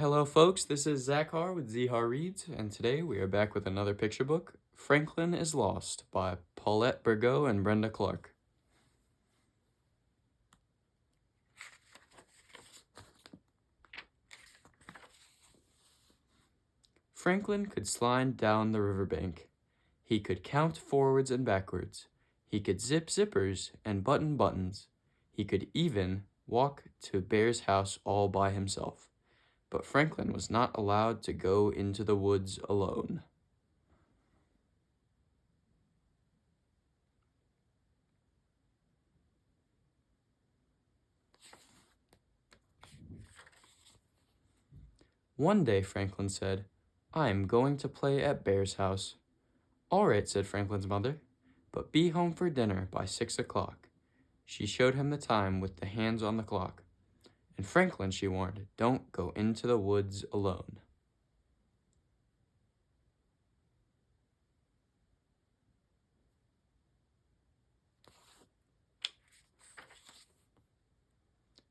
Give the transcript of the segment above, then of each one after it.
Hello folks, this is Zachar with Zhar Reads, and today we are back with another picture book, Franklin is Lost by Paulette Bourgeois and Brenda Clark. Franklin could slide down the riverbank. He could count forwards and backwards. He could zip zippers and button buttons. He could even walk to Bear's house all by himself. But Franklin was not allowed to go into the woods alone. One day Franklin said, "I am going to play at Bear's house." "All right," said Franklin's mother, "but be home for dinner by 6 o'clock." She showed him the time with the hands on the clock. And Franklin, she warned, don't go into the woods alone.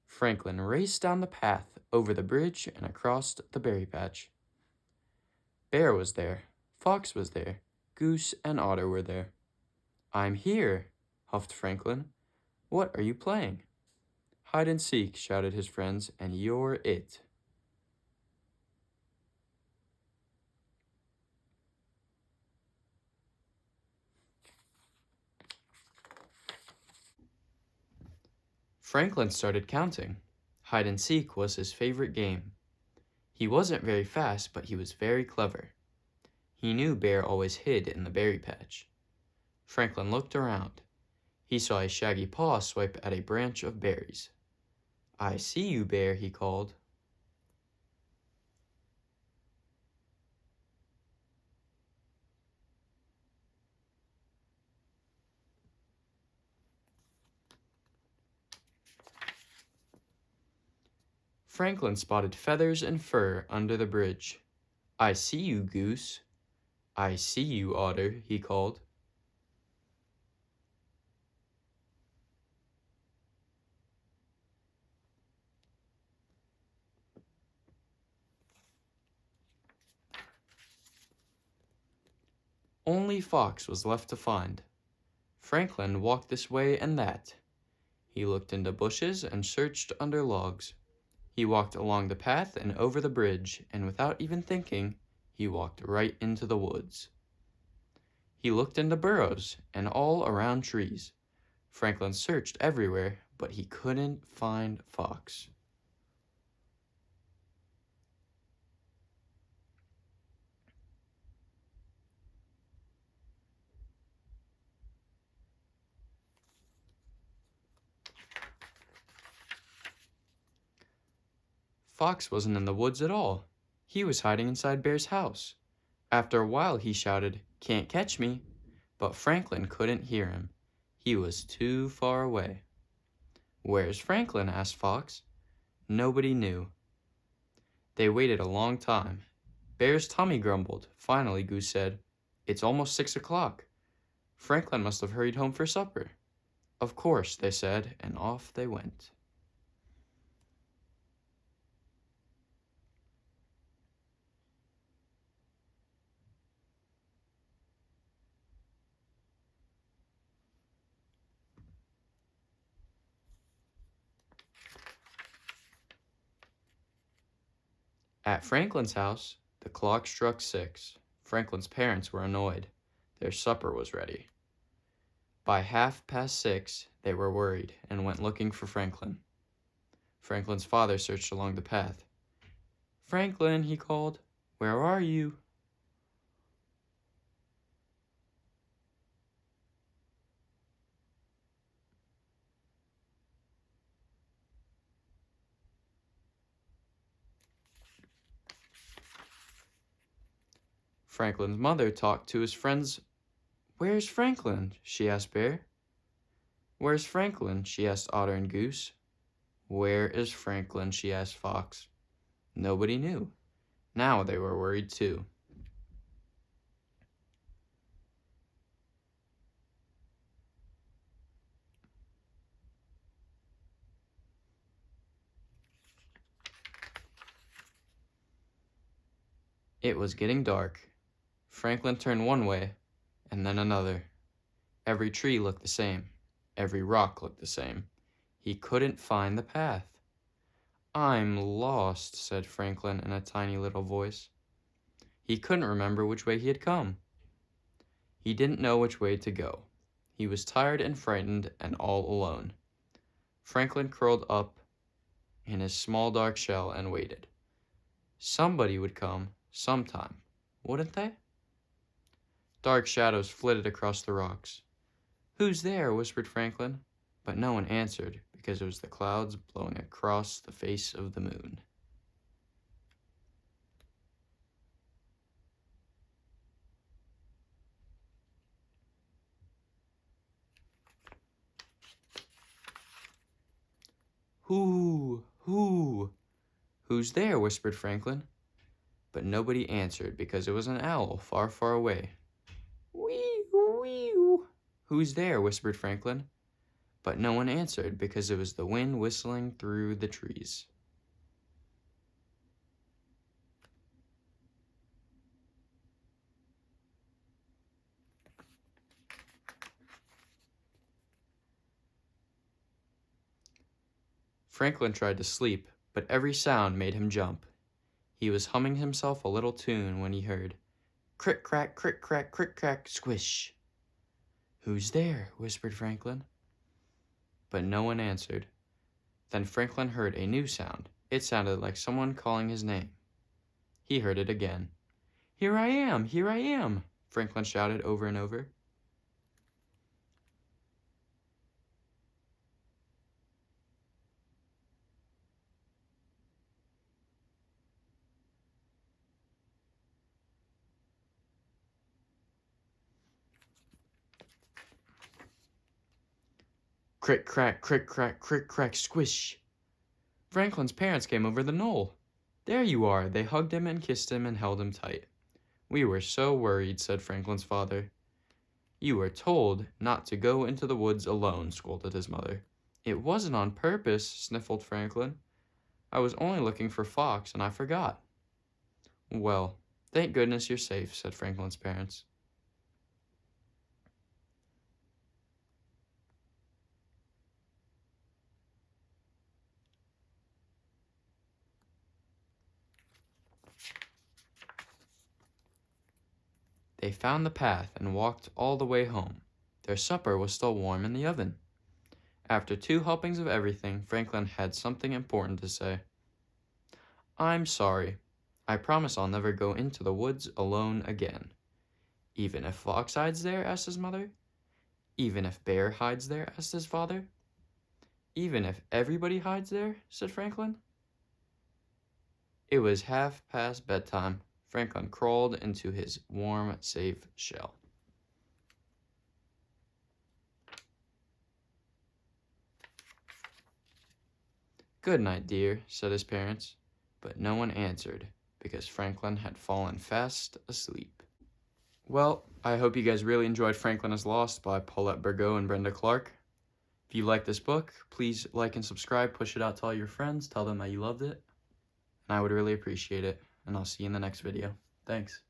Franklin raced down the path, over the bridge, and across the berry patch. Bear was there, Fox was there, Goose and Otter were there. "I'm here," huffed Franklin. "What are you playing?" "Hide and seek," shouted his friends, "and you're it." Franklin started counting. Hide and seek was his favorite game. He wasn't very fast, but he was very clever. He knew Bear always hid in the berry patch. Franklin looked around. He saw a shaggy paw swipe at a branch of berries. "I see you, Bear," he called. Franklin spotted feathers and fur under the bridge. "I see you, Goose." "I see you, Otter," he called. Only Fox was left to find. Franklin walked this way and that. He looked into bushes and searched under logs. He walked along the path and over the bridge, and without even thinking, he walked right into the woods. He looked into burrows and all around trees. Franklin searched everywhere, but he couldn't find Fox. Fox wasn't in the woods at all. He was hiding inside Bear's house. After a while he shouted, "Can't catch me!" But Franklin couldn't hear him. He was too far away. "Where's Franklin?" asked Fox. Nobody knew. They waited a long time. Bear's tummy grumbled. Finally Goose said, "It's almost 6 o'clock. Franklin must have hurried home for supper." "Of course," they said, and off they went. At Franklin's house, the clock struck 6. Franklin's parents were annoyed. Their supper was ready. By 6:30, they were worried and went looking for Franklin. Franklin's father searched along the path. "Franklin," he called, "where are you?" Franklin's mother talked to his friends. "Where's Franklin?" she asked Bear. "Where's Franklin?" she asked Otter and Goose. "Where is Franklin?" she asked Fox. Nobody knew. Now they were worried too. It was getting dark. Franklin turned one way, and then another. Every tree looked the same. Every rock looked the same. He couldn't find the path. "I'm lost," said Franklin in a tiny little voice. He couldn't remember which way he had come. He didn't know which way to go. He was tired and frightened and all alone. Franklin curled up in his small dark shell and waited. Somebody would come sometime, wouldn't they? Dark shadows flitted across the rocks. "Who's there?" whispered Franklin, but no one answered because it was the clouds blowing across the face of the moon. "Who? Who? Who's there?" whispered Franklin, but nobody answered because it was an owl far, far away. "Wee, wee." "Who's there?" whispered Franklin, but no one answered because it was the wind whistling through the trees. Franklin tried to sleep, but every sound made him jump. He was humming himself a little tune when he heard crick-crack, crick-crack, crick-crack, squish. "Who's there?" whispered Franklin, but no one answered. Then Franklin heard a new sound. It sounded like someone calling his name. He heard it again. "Here I am! Here I am!" Franklin shouted over and over. Crick-crack, crick-crack, crick-crack, squish. Franklin's parents came over the knoll. "There you are!" They hugged him and kissed him and held him tight. "We were so worried," said Franklin's father. "You were told not to go into the woods alone," scolded his mother. "It wasn't on purpose," sniffled Franklin. "I was only looking for Fox, and I forgot." "Well, thank goodness you're safe," said Franklin's parents. They found the path and walked all the way home. Their supper was still warm in the oven. After 2 helpings of everything, Franklin had something important to say. "I'm sorry. I promise I'll never go into the woods alone again." "Even if Fox hides there?" asked his mother. "Even if Bear hides there?" asked his father. "Even if everybody hides there?" said Franklin. It was half past bedtime. Franklin crawled into his warm, safe shell. "Good night, dear," said his parents, but no one answered because Franklin had fallen fast asleep. Well, I hope you guys really enjoyed Franklin is Lost by Paulette Bourgeois and Brenda Clark. If you like this book, please like and subscribe, push it out to all your friends, tell them that you loved it, and I would really appreciate it, and I'll see you in the next video. Thanks.